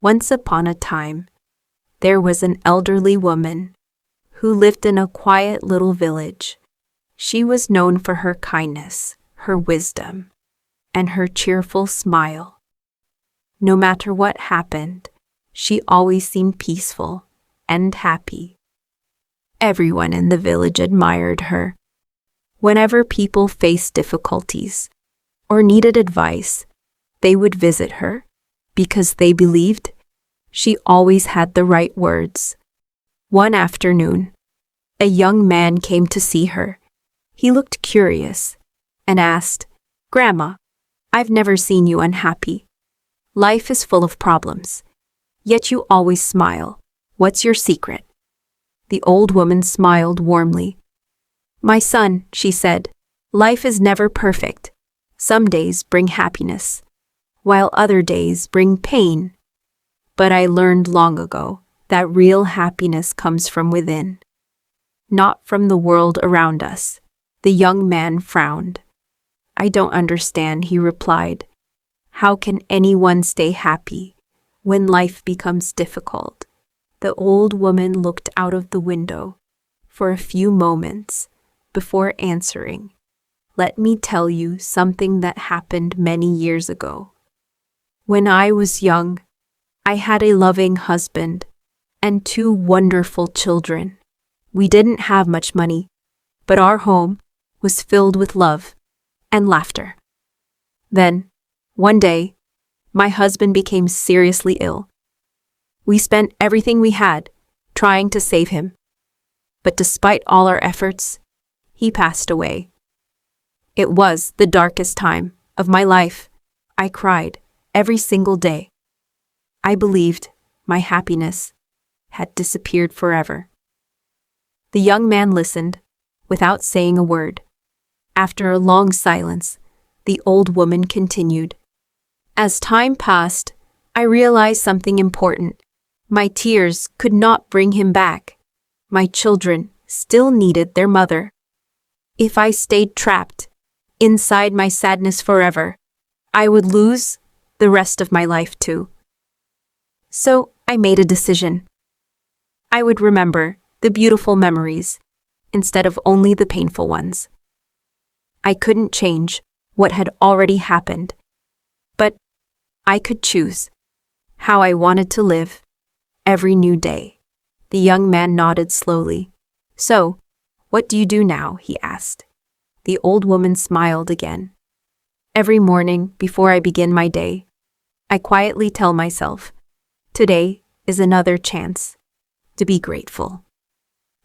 Once upon a time, there was an elderly woman who lived in a quiet little village. She was known for her kindness, her wisdom, and her cheerful smile. No matter what happened, she always seemed peaceful and happy. Everyone in the village admired her. Whenever people faced difficulties or needed advice, they would visit her because they believed she always had the right words. One afternoon, a young man came to see her. He looked curious and asked, "Grandma, I've never seen you unhappy. Life is full of problems, yet you always smile. What's your secret?" The old woman smiled warmly. "My son," she said, "life is never perfect. Some days bring happiness, while other days bring pain. But I learned long ago that real happiness comes from within, not from the world around us." The young man frowned. "I don't understand," he replied. "How can anyone stay happy when life becomes difficult?" The old woman looked out of the window for a few moments before answering. "Let me tell you something that happened many years ago. When I was young, I had a loving husband and 2 wonderful children. We didn't have much money, but our home was filled with love and laughter. Then, one day, my husband became seriously ill. We spent everything we had trying to save him. But despite all our efforts, he passed away. It was the darkest time of my life. I cried every single day. I believed my happiness had disappeared forever." The young man listened without saying a word. After a long silence, the old woman continued. "As time passed, I realized something important. My tears could not bring him back. My children still needed their mother. If I stayed trapped inside my sadness forever, I would lose the rest of my life too. So I made a decision. I would remember the beautiful memories instead of only the painful ones. I couldn't change what had already happened, but I could choose how I wanted to live every new day." The young man nodded slowly. "So, what do you do now?" he asked. The old woman smiled again. "Every morning before I begin my day, I quietly tell myself, today is another chance to be grateful.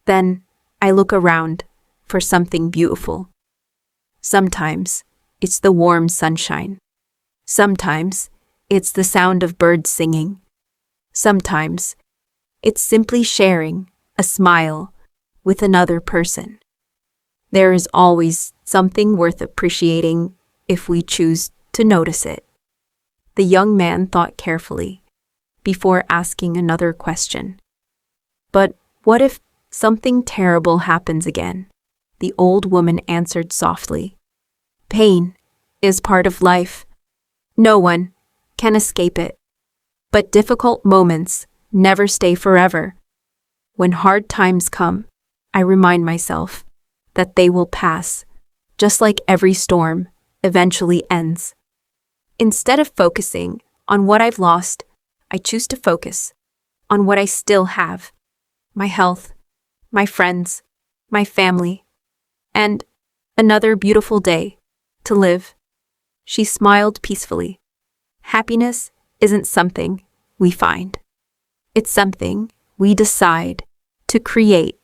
Then I look around for something beautiful. Sometimes it's the warm sunshine. Sometimes it's the sound of birds singing. Sometimes it's simply sharing a smile with another person. There is always something worth appreciating if we choose to notice it." The young man thought carefully before asking another question. "But what if something terrible happens again?" The old woman answered softly. "Pain is part of life. No one can escape it. But difficult moments never stay forever. When hard times come, I remind myself that they will pass, just like every storm eventually ends. Instead of focusing on what I've lost, I choose to focus on what I still have: my health, my friends, my family, and another beautiful day to live." She smiled peacefully. Happiness isn't something we find. It's something we decide to create.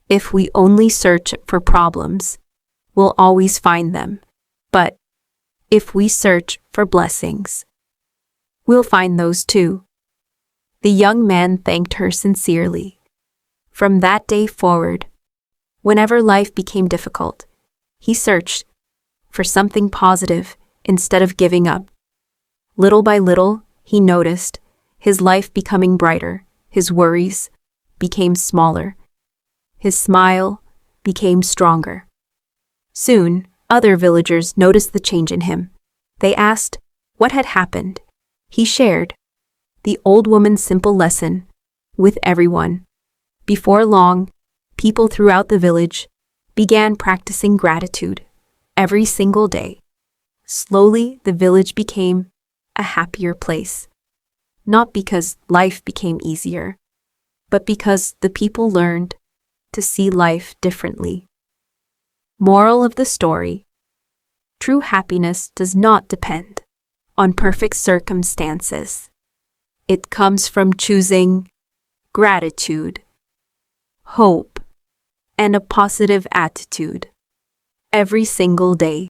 If we only search for problems, we'll always find them. But if we search for blessings, we'll find those too. The young man thanked her sincerely. From that day forward, whenever life became difficult, he searched for something positive instead of giving up. Little by little, he noticed his life becoming brighter, his worries became smaller, his smile became stronger. Soon, other villagers noticed the change in him. They asked what had happened. He shared, The old woman's simple lesson with everyone. Before long, people throughout the village began practicing gratitude every single day. Slowly, the village became a happier place. Not because life became easier, but because the people learned to see life differently. Moral of the story: true happiness does not depend on perfect circumstances. It comes from choosing gratitude, hope, and a positive attitude every single day.